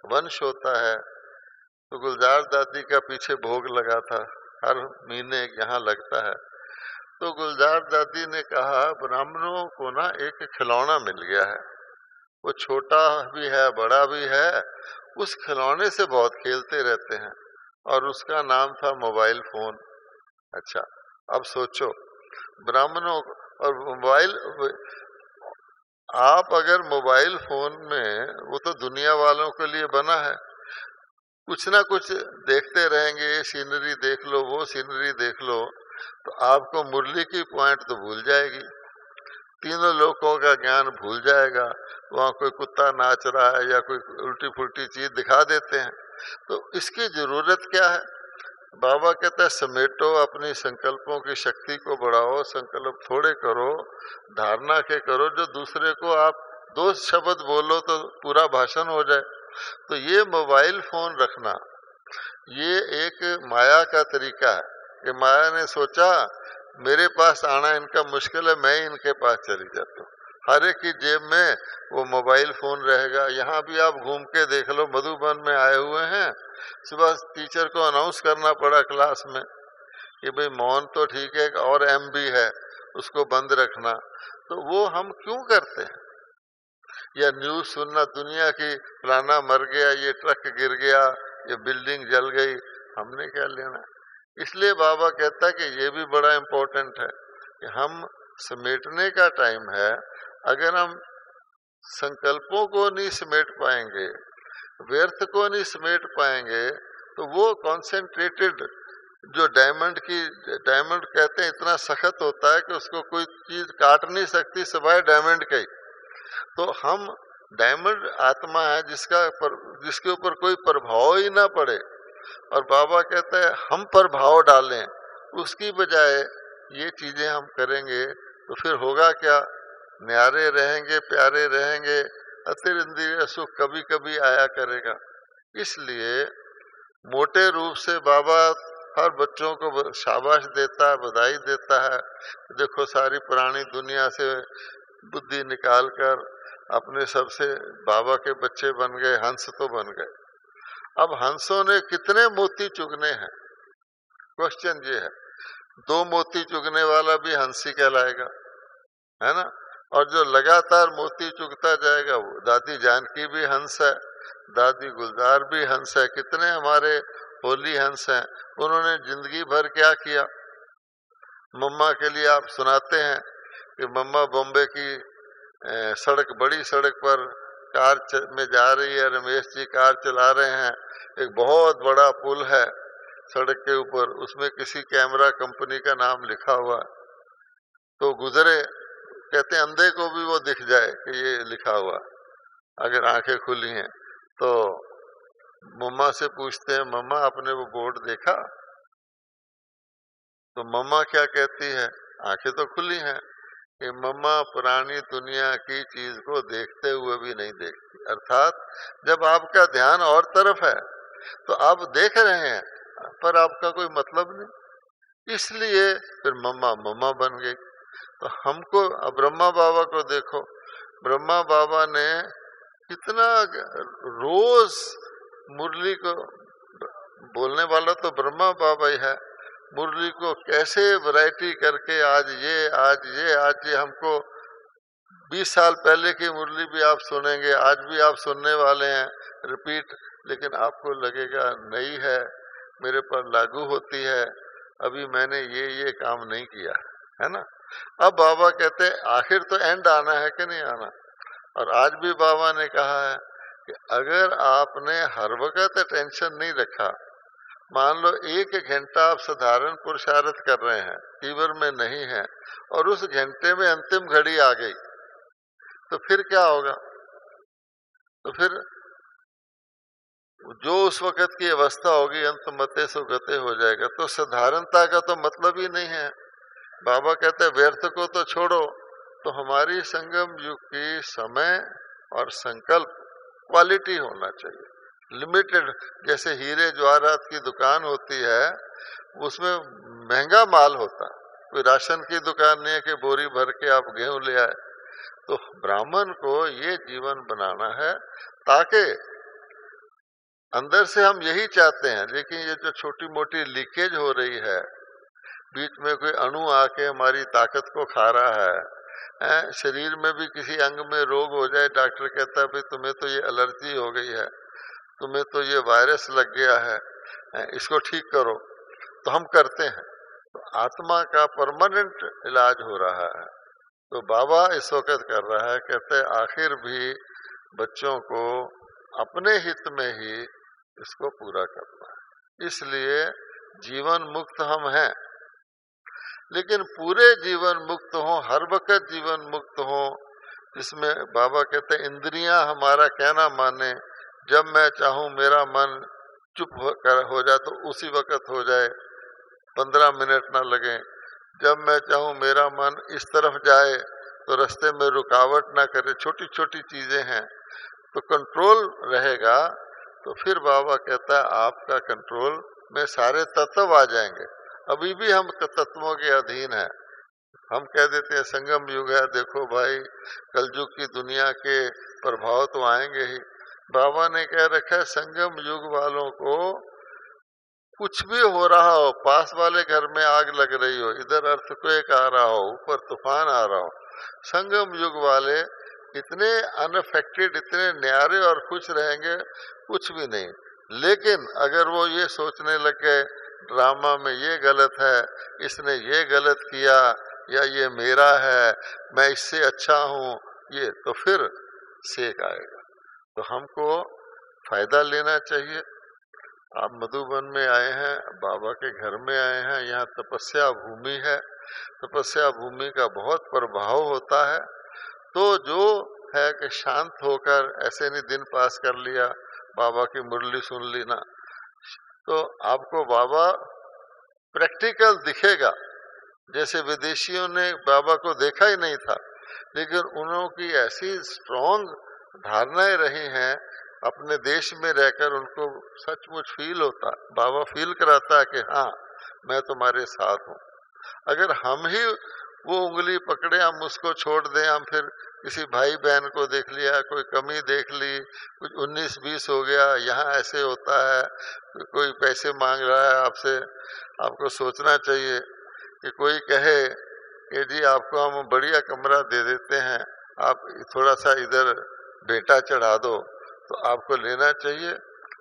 वंश होता है। तो गुलजार दादी का पीछे भोग लगा था, हर महीने यहाँ लगता है। तो गुलजार दादी ने कहा ब्राह्मणों को ना एक खिलौना मिल गया है, वो छोटा भी है बड़ा भी है, उस खिलौने से बहुत खेलते रहते हैं, और उसका नाम था मोबाइल फोन। अच्छा, अब सोचो ब्राह्मणों और मोबाइल, आप अगर मोबाइल फोन में, वो तो दुनिया वालों के लिए बना है, कुछ ना कुछ देखते रहेंगे, ये सीनरी देख लो, वो सीनरी देख लो, तो आपको मुरली की पॉइंट तो भूल जाएगी, तीनों लोगों का ज्ञान भूल जाएगा। वहां कोई कुत्ता नाच रहा है या कोई उल्टी फुल्टी चीज दिखा देते हैं, तो इसकी जरूरत क्या है। बाबा कहता है समेटो, अपनी संकल्पों की शक्ति को बढ़ाओ, संकल्प थोड़े करो, धारणा के करो, जो दूसरे को आप 2 शब्द बोलो तो पूरा भाषण हो जाए। तो ये मोबाइल फोन रखना, ये एक माया का तरीका है कि माया ने सोचा मेरे पास आना इनका मुश्किल है, मैं इनके पास चली जाता हूँ। हर एक की जेब में वो मोबाइल फोन रहेगा। यहाँ भी आप घूम के देख लो, मधुबन में आए हुए हैं, सुबह टीचर को अनाउंस करना पड़ा क्लास में कि भाई मौन तो ठीक है, और MB है उसको बंद रखना। तो वो हम क्यों करते हैं? या न्यूज सुनना दुनिया की, फलाना मर गया, ये ट्रक गिर गया, ये बिल्डिंग जल गई, हमने क्या लेना। इसलिए बाबा कहता है कि ये भी बड़ा इम्पोर्टेंट है कि हम समेटने का टाइम है। अगर हम संकल्पों को नहीं समेट पाएंगे, व्यर्थ को नहीं समेट पाएंगे, तो वो कॉन्सेंट्रेटेड जो डायमंड कहते हैं इतना सख्त होता है कि उसको कोई चीज काट नहीं सकती सिवाय डायमंड के। तो हम डायमंड आत्मा है जिसके ऊपर कोई प्रभाव ही ना पड़े, और बाबा कहते हैं हम प्रभाव डालें, उसकी बजाय ये चीजें हम करेंगे तो फिर होगा क्या, न्यारे रहेंगे, प्यारे रहेंगे, अतिर इंद्रिय सुख कभी कभी आया करेगा। इसलिए मोटे रूप से बाबा हर बच्चों को शाबाश देता है, बधाई देता है। देखो सारी पुरानी दुनिया से बुद्धि निकालकर अपने सबसे बाबा के बच्चे बन गए, हंस तो बन गए। अब हंसों ने कितने मोती चुगने हैं, क्वेश्चन ये है। 2 मोती चुगने वाला भी हंसी कहलाएगा, है ना। और जो लगातार मोती चुगता जाएगा, वो दादी जानकी भी हंस है, दादी गुलजार भी हंस है, कितने हमारे होली हंस हैं। उन्होंने जिंदगी भर क्या किया। मम्मा के लिए आप सुनाते हैं कि मम्मा बॉम्बे की सड़क, बड़ी सड़क पर कार में जा रही है, रमेश जी कार चला रहे हैं, एक बहुत बड़ा पुल है सड़क के ऊपर, उसमें किसी कैमरा कंपनी का नाम लिखा हुआ, तो गुजरे, कहते हैं अंधे को भी वो दिख जाए कि ये लिखा हुआ अगर आंखें खुली हैं। तो मम्मा से पूछते हैं, मम्मा आपने वो बोर्ड देखा? तो मम्मा क्या कहती है, आंखें तो खुली हैं, कि मम्मा पुरानी दुनिया की चीज को देखते हुए भी नहीं देखती। अर्थात जब आपका ध्यान और तरफ है तो आप देख रहे हैं पर आपका कोई मतलब नहीं, इसलिए फिर मम्मा मम्मा बन गई। तो हमको, अब ब्रह्मा बाबा को देखो, ब्रह्मा बाबा ने कितना रोज मुरली को, बोलने वाला तो ब्रह्मा बाबा ही है, मुरली को कैसे वैरायटी करके आज ये हमको 20 साल पहले की मुरली भी आप सुनेंगे, आज भी आप सुनने वाले हैं रिपीट, लेकिन आपको लगेगा नई है, मेरे पर लागू होती है, अभी मैंने ये काम नहीं किया, है ना। अब बाबा कहते हैं आखिर तो एंड आना है कि नहीं आना। और आज भी बाबा ने कहा है कि अगर आपने हर वक्त टेंशन नहीं रखा, मान लो 1 घंटा आप साधारण पुरुषार्थ कर रहे हैं, फीवर में नहीं है, और उस घंटे में अंतिम घड़ी आ गई, तो फिर क्या होगा? तो फिर जो उस वक्त की अवस्था होगी अंत मते सुगते हो जाएगा। तो साधारणता का तो मतलब ही नहीं है। बाबा कहते हैं व्यर्थ को तो छोड़ो, तो हमारी संगम युग की समय और संकल्प क्वालिटी होना चाहिए, लिमिटेड। जैसे हीरे जवाहरात की दुकान होती है, उसमें महंगा माल होता है, कोई राशन की दुकान नहीं है कि बोरी भर के आप गेहूं ले आए। तो ब्राह्मण को ये जीवन बनाना है ताकि अंदर से हम यही चाहते हैं, लेकिन ये जो छोटी मोटी लीकेज हो रही है, बीच में कोई अणु आके हमारी ताकत को खा रहा है, शरीर में भी किसी अंग में रोग हो जाए, डॉक्टर कहता है भाई तुम्हें तो ये एलर्जी हो गई है, तुम्हें तो ये वायरस लग गया है, इसको ठीक करो, तो हम करते हैं। तो आत्मा का परमानेंट इलाज हो रहा है। तो बाबा इस वक्त कर रहा है, कहते हैं आखिर भी बच्चों को अपने हित में ही इसको पूरा करना है। इसलिए जीवन मुक्त हम हैं, लेकिन पूरे जीवन मुक्त हो, हर वक्त जीवन मुक्त हो, इसमें बाबा कहते हैं इंद्रियां हमारा कहना माने, जब मैं चाहूं मेरा मन चुप हो जाए तो उसी वक्त हो जाए, 15 मिनट ना लगे। जब मैं चाहूं मेरा मन इस तरफ जाए तो रास्ते में रुकावट ना करे, छोटी छोटी चीजें हैं, तो कंट्रोल रहेगा। तो फिर बाबा कहता है आपका कंट्रोल में सारे तत्व आ जाएंगे। अभी भी हम तत्वों के अधीन हैं। हम कह देते हैं संगम युग है, देखो भाई कलयुग की दुनिया के प्रभाव तो आएंगे ही। बाबा ने कह रखा है संगम युग वालों को कुछ भी हो रहा हो, पास वाले घर में आग लग रही हो, इधर अर्थक्वेक आ रहा हो, ऊपर तूफान आ रहा हो, संगम युग वाले इतने अनअफेक्टेड, इतने न्यारे और खुश रहेंगे, कुछ भी नहीं। लेकिन अगर वो ये सोचने लगे ड्रामा में ये गलत है, इसने ये गलत किया, या ये मेरा है, मैं इससे अच्छा हूँ, ये तो फिर सेक आएगा। तो हमको फायदा लेना चाहिए। आप मधुबन में आए हैं, बाबा के घर में आए हैं, यहाँ तपस्या भूमि है, तपस्या भूमि का बहुत प्रभाव होता है। तो जो है कि शांत होकर ऐसे नहीं दिन पास कर लिया, बाबा की मुरली सुन ली ना, तो आपको बाबा प्रैक्टिकल दिखेगा। जैसे विदेशियों ने बाबा को देखा ही नहीं था, लेकिन उन्हों की ऐसी स्ट्रॉन्ग धारणाएं रही हैं, अपने देश में रहकर उनको सचमुच फील होता, बाबा फील कराता है कि हाँ मैं तुम्हारे साथ हूँ। अगर हम ही वो उंगली पकड़े, हम उसको छोड़ दें, हम फिर किसी भाई बहन को देख लिया, कोई कमी देख ली, कुछ 19-20 हो गया, यहाँ ऐसे होता है, कोई पैसे मांग रहा है आपसे, आपको सोचना चाहिए कि कोई कहे कि जी आपको हम बढ़िया कमरा दे देते हैं, आप थोड़ा सा इधर बेटा चढ़ा दो, तो आपको लेना चाहिए।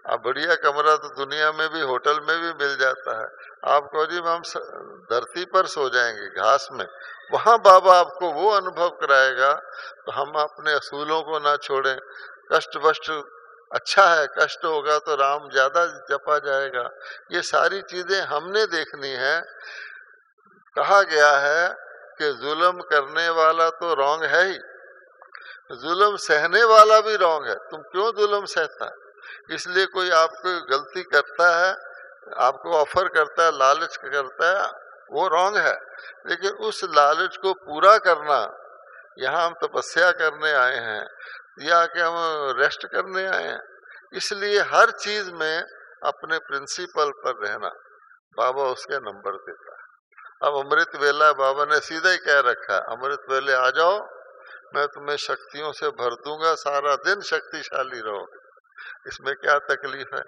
आप बढ़िया कमरा तो दुनिया में भी, होटल में भी मिल जाता है। आप कहो जी हम धरती पर सो जाएंगे घास में, वहां बाबा आपको वो अनुभव कराएगा। तो हम अपने असूलों को ना छोड़ें। कष्ट वष्ट अच्छा है, कष्ट होगा तो राम ज्यादा जपा जाएगा। ये सारी चीजें हमने देखनी है। कहा गया है कि जुल्म करने वाला तो रॉन्ग है ही, जुल्म सहने वाला भी रॉन्ग है। तुम क्यों जुल्म सहता है? इसलिए कोई आपको गलती करता है, आपको ऑफर करता है, लालच करता है, वो रॉन्ग है। लेकिन उस लालच को पूरा करना, यहाँ हम तपस्या करने आए हैं या कि हम रेस्ट करने आए हैं, इसलिए हर चीज में अपने प्रिंसिपल पर रहना, बाबा उसके नंबर देता है। अब अमृत वेला बाबा ने सीधा ही कह रखा है, अमृत वेले आ जाओ, मैं तुम्हें शक्तियों से भर दूंगा, सारा दिन शक्तिशाली रहोगे। इसमें क्या तकलीफ है?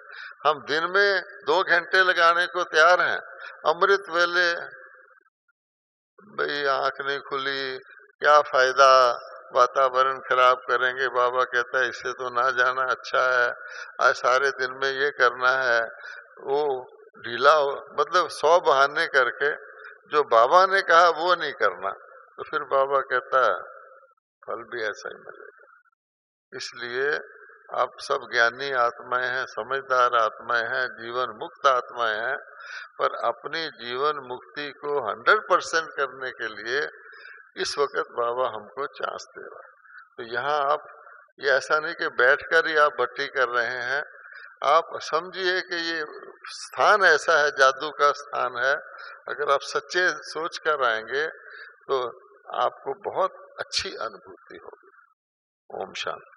हम दिन में 2 घंटे लगाने को तैयार हैं, अमृत वेले भाई आंख नहीं खुली, क्या फायदा, वातावरण खराब करेंगे। बाबा कहता है इससे तो ना जाना अच्छा है, आज सारे दिन में ये करना है, वो ढीला मतलब 100 बहाने करके जो बाबा ने कहा वो नहीं करना, तो फिर बाबा कहता है फल भी ऐसा ही मिलेगा। इसलिए आप सब ज्ञानी आत्माएं हैं, समझदार आत्माएं हैं, जीवन मुक्त आत्माएं हैं, पर अपनी जीवन मुक्ति को 100% करने के लिए इस वक्त बाबा हमको चांस दे रहा है। तो यहाँ आप ये ऐसा नहीं कि बैठकर ही आप भट्टी कर रहे हैं, आप समझिए कि ये स्थान ऐसा है, जादू का स्थान है। अगर आप सच्चे सोच कर आएंगे तो आपको बहुत अच्छी अनुभूति होगी। ओम शांति।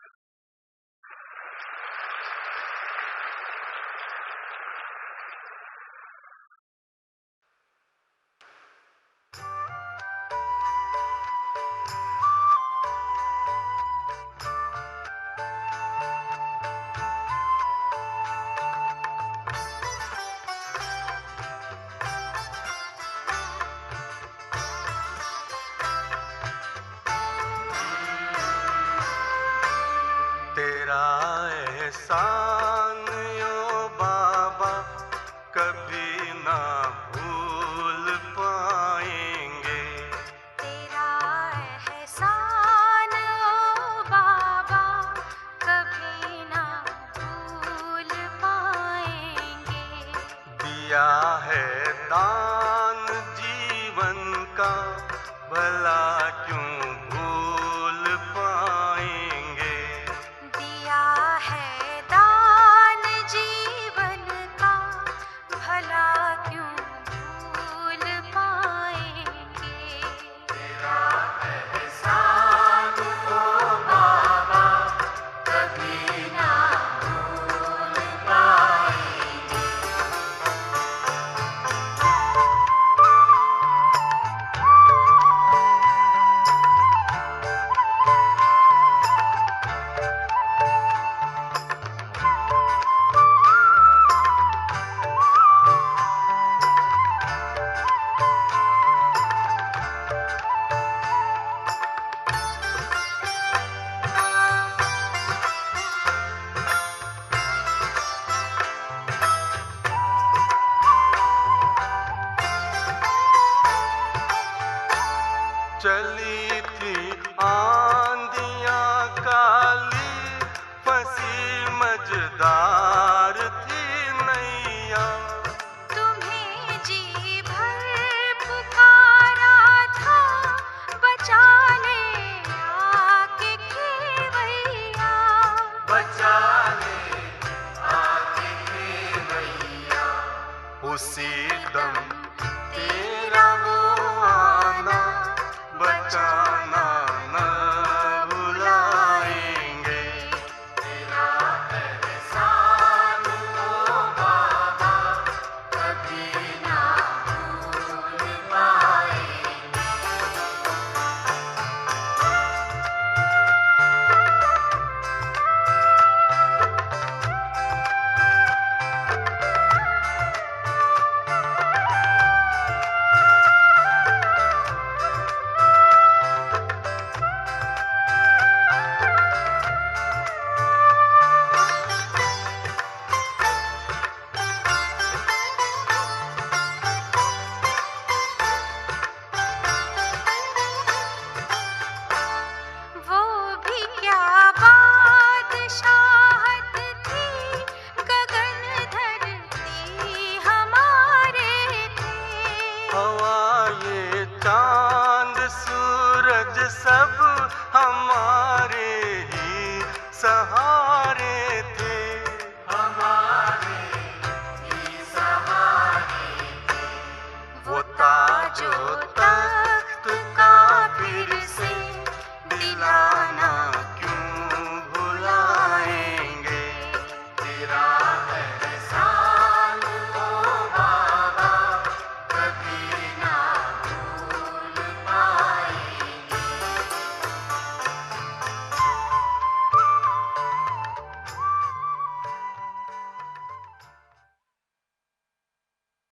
दान उसी दम तेरा वो आना बचाना न भुलाएंगे। तेरा एहसान ओ बाबा कभी ना भूल पाएंगे। वो भी क्या बादशाहत थी, गगन धरती हमारे थे। हवा ये चांद सूरज सब हमारे ही सहारे थे। हमारे ही सहारे थे। वो ताजो